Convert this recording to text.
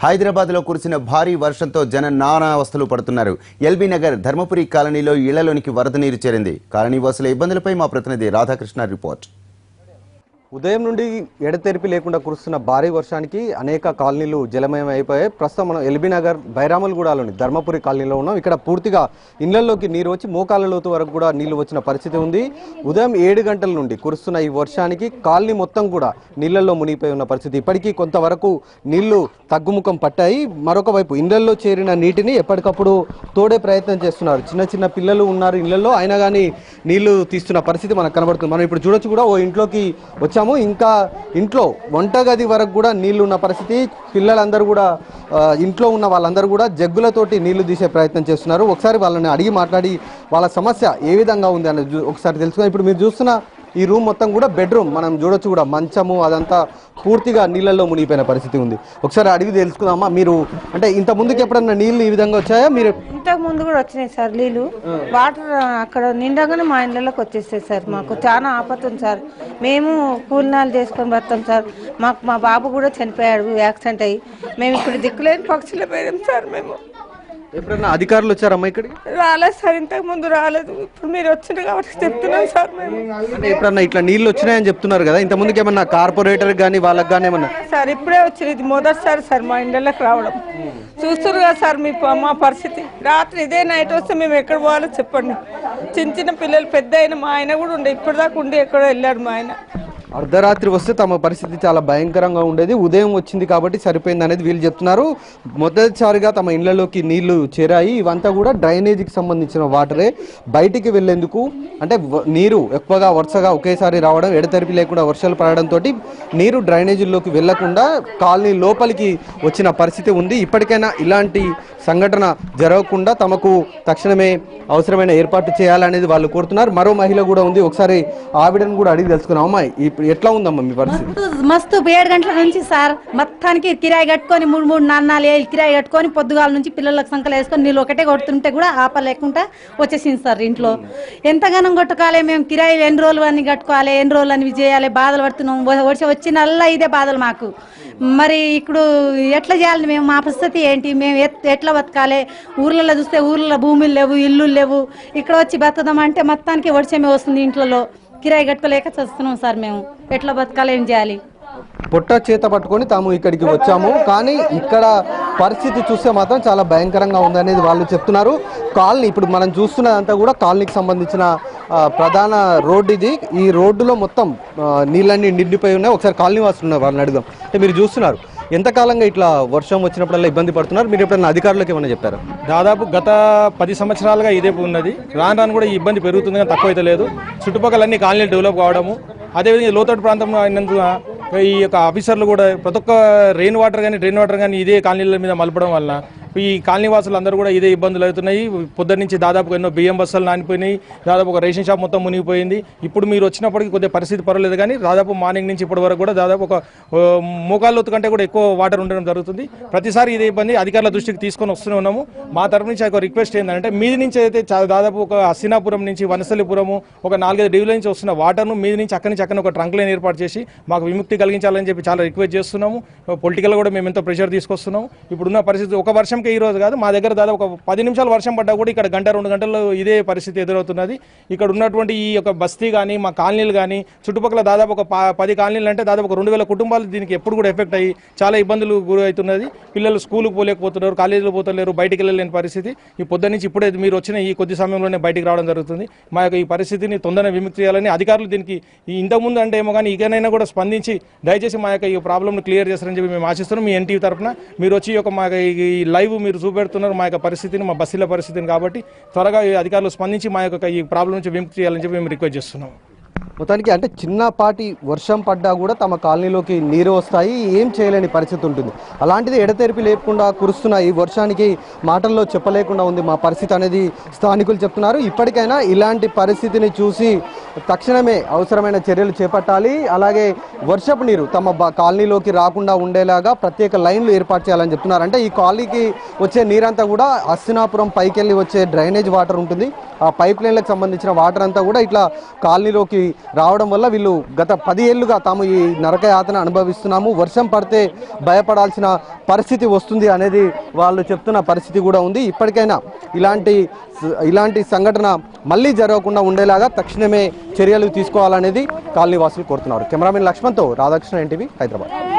హైదరాబాద్లో కురిసిన భారీ వర్షంతో జనం నానా అవస్థలు పడుతున్నారు. ఎల్బీ నగర్ ధర్మపురి కాలనీలో ఇళ్లలోనికి వరద నీరు చేరింది. కాలనీ వాసుల ఇబ్బందులపై మా ప్రతినిధి రాధాకృష్ణ రిపోర్ట్. ఉదయం నుండి ఎడతెరిపి లేకుండా కురుస్తున్న భారీ వర్షానికి అనేక కాలనీలు జలమయం అయిపోయాయి. ప్రస్తుతం మనం ఎల్బీ నగర్ బైరామల్గూడలోని ధర్మపురి కాలనీలో ఉన్నాం. ఇక్కడ పూర్తిగా ఇళ్లలోకి నీరు వచ్చి మోకాళ్ళ లోతు వరకు కూడా నీళ్లు వచ్చిన పరిస్థితి ఉంది. ఉదయం 7 గంటల నుండి కురుస్తున్న ఈ వర్షానికి కాలనీ మొత్తం కూడా నీళ్లలో మునిగిపోయి ఉన్న పరిస్థితి. ఇప్పటికీ కొంతవరకు నీళ్లు తగ్గుముఖం పట్టాయి. మరొక వైపు ఇళ్లలో చేరిన నీటిని ఎప్పటికప్పుడు తోడే ప్రయత్నం చేస్తున్నారు. చిన్న చిన్న పిల్లలు ఉన్నారు ఇళ్లలో, అయినా కానీ నీళ్లు తీస్తున్న పరిస్థితి మనకు కనబడుతుంది. మనం ఇప్పుడు చూడొచ్చు కూడా ఓ ఇంట్లోకి వచ్చాము. ఇంకా ఇంట్లో వంటగది వరకు కూడా నీళ్లు ఉన్న పరిస్థితి. పిల్లలందరూ కూడా ఇంట్లో ఉన్న వాళ్ళందరూ కూడా జగ్గులతోటి నీళ్లు తీసే ప్రయత్నం చేస్తున్నారు. ఒకసారి వాళ్ళని అడిగి మాట్లాడి వాళ్ళ సమస్య ఏ విధంగా ఉంది అని ఒకసారి తెలుసుకుని, ఇప్పుడు మీరు చూస్తున్న ఈ రూమ్ మొత్తం కూడా బెడ్రూమ్, మనం చూడొచ్చు కూడా మంచము అదంతా పూర్తిగా నీళ్ళల్లో మునిగిపోయిన పరిస్థితి ఉంది. ఒకసారి అడిగి తెలుసుకుందామా, మీరు అంటే ఇంత ముందుకు ఎప్పుడన్నా నీళ్లు ఈ విధంగా వచ్చాయా? మీరు ఇంతకు ముందు కూడా వచ్చినాయి సార్ నీళ్లు, వాటర్ అక్కడ నిండగానే మా ఇళ్ళలోకి వచ్చేస్తాయి సార్. మాకు చాలా ఆపత్తుంది సార్. మేము కూలినాలు చేసుకొని వస్తాం సార్. మా బాబు కూడా చనిపోయాడు యాక్సిడెంట్ అయ్యి. మేము ఇప్పుడు దిక్కులేని పక్షులు పోయాం సార్. మేము ఎప్పుడన్నా అధికారులు వచ్చారమ్మా ఇక్కడికి? రాలేదు సార్, ఇంతకు ముందు రాలేదు. ఇప్పుడు మీరు వచ్చింది కాబట్టి చెప్తున్నాం సార్. మేము అంటే ఎప్పుడన్నా ఇట్లా నీళ్ళు వచ్చినాయని చెప్తున్నారు కదా, ఇంత ముందుకు ఏమన్నా కార్పొరేటర్ కానీ వాళ్ళకి కానీ ఏమన్నా? సార్ ఇప్పుడే వచ్చింది, ఇది మొదటిసారి సార్ మా ఇండ్లకి రావడం. చూస్తున్నారు కదా సార్ మా పరిస్థితి. రాత్రి ఇదే నైట్ వస్తే మేము ఎక్కడ పోవాలో చెప్పండి. చిన్న చిన్న పిల్లలు, పెద్ద అయిన మా ఆయన కూడా ఉండే, ఇప్పటిదాకా ఉండి ఎక్కడో వెళ్ళాడు మా ఆయన. అర్ధరాత్రి వస్తే తమ పరిస్థితి చాలా భయంకరంగా ఉండేది, ఉదయం వచ్చింది కాబట్టి సరిపోయింది అనేది వీళ్ళు చెప్తున్నారు. మొదటిసారిగా తమ ఇళ్లలోకి నీళ్లు చేరాయి. ఇవంతా కూడా డ్రైనేజీకి సంబంధించిన వాటరే. బయటికి వెళ్లేందుకు అంటే నీరు ఎక్కువగా వరుసగా ఒకేసారి రావడం, ఎడతెరిపి లేకుండా వర్షాలు పడడంతో నీరు డ్రైనేజీల్లోకి వెళ్లకుండా కాలనీ లోపలికి వచ్చిన పరిస్థితి ఉంది. ఇప్పటికైనా ఇలాంటి సంఘటన జరగకుండా తమకు తక్షణమే అవసరమైన ఏర్పాటు చేయాలనేది వాళ్ళు కోరుతున్నారు. మరో మహిళ కూడా ఉంది, ఒకసారి ఆవిడని కూడా అడిగి తెలుసుకున్నాం. అమ్మాయి ఎట్లా ఉందమ్మా మీ పరిస్థితి? మస్తు 7 గంటల నుంచి సార్ మొత్తానికి కిరాయి కట్టుకొని 3 నాన్నాలు కిరాయి కట్టుకొని పొద్దుగాల నుంచి పిల్లలకు సంకలు వేసుకొని నీళ్ళు ఒకటే కొడుతుంటే కూడా ఆపలేకుండా వచ్చేసింది సార్. ఇంట్లో ఎంతగానో కొట్టుకోవాలి, మేము కిరాయిలు ఎన్ని రోజులు అని కట్టుకోవాలి, ఎన్ని రోజులు అని చేయాలి, బాధలు పడుతున్నాం. వచ్చినల్లా ఇదే బాధలు మాకు. మరి ఇప్పుడు ఎట్లా చేయాలి మేము? మా పరిస్థితి ఏంటి? మేము ఎట్లా బతకాలి? ఊర్లలో చూస్తే ఊర్లలో భూములు లేవు, ఇల్లు లేవు. ఇక్కడ వచ్చి బతుకుదామంటే మొత్తానికి వర్షమే వస్తుంది. ఇంట్లో కిరాయి కట్టుకోలేక చస్తున్నాం సార్. మేము ఎట్లా బతకాలి, ఏం చేయాలి? పొట్ట చేత పట్టుకొని తాము ఇక్కడికి వచ్చాము, కానీ ఇక్కడ పరిస్థితి చూస్తే మాత్రం చాలా భయంకరంగా ఉందనేది వాళ్ళు చెప్తున్నారు. కాలనీ ఇప్పుడు మనం చూస్తున్నదంతా కూడా కాలనీకి సంబంధించిన ప్రధాన రోడ్డు ఇది. ఈ రోడ్డులో మొత్తం నీళ్ళన్నీ నిండిపోయి ఉన్నాయి. ఒకసారి కాలనీ వాసులు ఉన్నారు, వాళ్ళని అడుగుదాం. అంటే మీరు చూస్తున్నారు ఎంతకాలంగా ఇట్లా వర్షం వచ్చినప్పుడల్లా ఇబ్బంది పడుతున్నారు? మీరు ఎప్పుడైనా అధికారులకు ఏమైనా చెప్పారు? దాదాపు గత 10 సంవత్సరాలుగా ఇదే ఉన్నది. రాను కూడా ఈ ఇబ్బంది పెరుగుతుంది, కానీ తక్కువ అయితే లేదు. చుట్టుపక్కల అన్ని కాలనీలు డెవలప్ కావడము, అదేవిధంగా లోతట్టు ప్రాంతంలో అయినందున ఈ యొక్క ఆఫీసర్లు కూడా ప్రతి ఒక్క రెయిన్ వాటర్ కానీ ఇదే కాలనీల మీద మలపడం వలన ఈ కాలనీ వాసులు అందరూ కూడా ఇదే ఇబ్బందులు అవుతున్నాయి. పొద్దున్న నుంచి దాదాపు ఎన్నో బియ్యం బస్సులు నానిపోయినాయి, దాదాపు ఒక రేషన్ షాప్ మొత్తం మునిగిపోయింది. ఇప్పుడు మీరు వచ్చినప్పటికీ కొద్దిగా పరిస్థితి పర్వాలేదు, కానీ దాదాపు మార్నింగ్ నుంచి ఇప్పటి వరకు కూడా దాదాపు ఒక మోకాళ్ళొత్తు కంటే కూడా ఎక్కువ వాటర్ ఉండడం జరుగుతుంది. ప్రతిసారి ఇదే ఇబ్బంది అధికారుల దృష్టికి తీసుకొని వస్తూనే ఉన్నాము. మా తరఫు నుంచి ఒక రిక్వెస్ట్ ఏంటంటే, మీది నుంచి అయితే దాదాపు ఒక హస్తినాపురం నుంచి వనస్థలిపురము ఒక 4-5 డివిజన్ల నుంచి వస్తున్న వాటర్ను మీది నుంచి అక్కడి నుంచి ఒక ట్రంక్ లైన్ ఏర్పాటు చేసి మాకు విముక్తి కలిగించాలని చెప్పి చాలా రిక్వెస్ట్ చేస్తున్నాము. పొలిటికల్ కూడా మేము ఎంతో ప్రెషర్ తీసుకొస్తున్నాము. ఇప్పుడున్న పరిస్థితి ఒక వర్షంకే ఈ రోజు కాదు, మా దగ్గర దాదాపు ఒక 10 నిమిషాలు వర్షం పడ్డా కూడా ఇక్కడ 1-2 గంటల్లో ఇదే పరిస్థితి ఎదురవుతున్నది. ఇక్కడ ఉన్నటువంటి ఈ యొక్క బస్తీ కానీ మా కాలనీలు కానీ చుట్టుపక్కల దాదాపు ఒక 10 కాలనీలు అంటే దాదాపు ఒక 2000 కుటుంబాలు దీనికి ఎప్పుడు కూడా ఎఫెక్ట్ అయ్యి చాలా ఇబ్బందులు గురి అవుతున్నది. పిల్లలు స్కూల్కి పోలేకపోతున్నారు, కాలేజీలో పోతలేరు, బయటికి వెళ్ళలేని పరిస్థితి. ఈ పొద్దు నుంచి ఇప్పుడే మీరు వచ్చిన ఈ కొద్ది సమయంలోనే బయటికి రావడం జరుగుతుంది. మా యొక్క ఈ పరిస్థితిని తొందరగా విముక్తి చేయాలని అధికారులు దీనికి ఇంతకుముందు అంటే ఏమో కానీ ఇకనైనా కూడా స్పందించి దయచేసి మా యొక్క ఈ ప్రాబ్లమ్ను క్లియర్ చేస్తారని చెప్పి మేము ఆశిస్తున్నాం. మీ ఎన్టీవీ తరఫున మీరు వచ్చి మా ఈ లైవ్ మీరు చూపెడుతున్నారు మా యొక్క పరిస్థితిని, మా బస్సుల పరిస్థితిని. కాబట్టి త్వరగా అధికారులు స్పందించి మా యొక్క ఈ ప్రాబ్లం నుంచి విముక్తి చేయాలని చెప్పి మేము రిక్వెస్ట్ చేస్తున్నాం. మొత్తానికి అంటే చిన్నపాటి వర్షం పడ్డా కూడా తమ కాలనీలోకి నీరు వస్తాయి, ఏం చేయలేని పరిస్థితి ఉంటుంది. అలాంటిది ఎడతెరిపి లేకుండా కురుస్తున్న ఈ వర్షానికి మాటల్లో చెప్పలేకుండా ఉంది మా పరిస్థితి అనేది స్థానికులు చెప్తున్నారు. ఇప్పటికైనా ఇలాంటి పరిస్థితిని చూసి తక్షణమే అవసరమైన చర్యలు చేపట్టాలి. అలాగే వర్షపు నీరు తమ కాలనీలోకి రాకుండా ఉండేలాగా ప్రత్యేక లైన్లు ఏర్పాటు చేయాలని చెప్తున్నారు. అంటే ఈ కాలనీకి వచ్చే నీరంతా కూడా హస్తినాపురం పైకెళ్ళి వచ్చే డ్రైనేజ్ వాటర్ ఉంటుంది. ఆ పైప్ లైన్లకు సంబంధించిన వాటర్ అంతా కూడా ఇట్లా కాలనీలోకి రావడం వల్ల వీళ్ళు గత 10 ఏళ్లుగా తాము ఈ నరక యాతన అనుభవిస్తున్నాము, వర్షం పడితే భయపడాల్సిన పరిస్థితి వస్తుంది అనేది వాళ్ళు చెప్తున్న పరిస్థితి కూడా ఉంది. ఇప్పటికైనా ఇలాంటి సంఘటన మళ్ళీ జరగకుండా ఉండేలాగా తక్షణమే చర్యలు తీసుకోవాలనేది కాలనీ వాసులు కోరుతున్నారు. కెమెరామెన్ లక్ష్మణ్తో రాధాకృష్ణ, ఎన్టీవీ, హైదరాబాద్.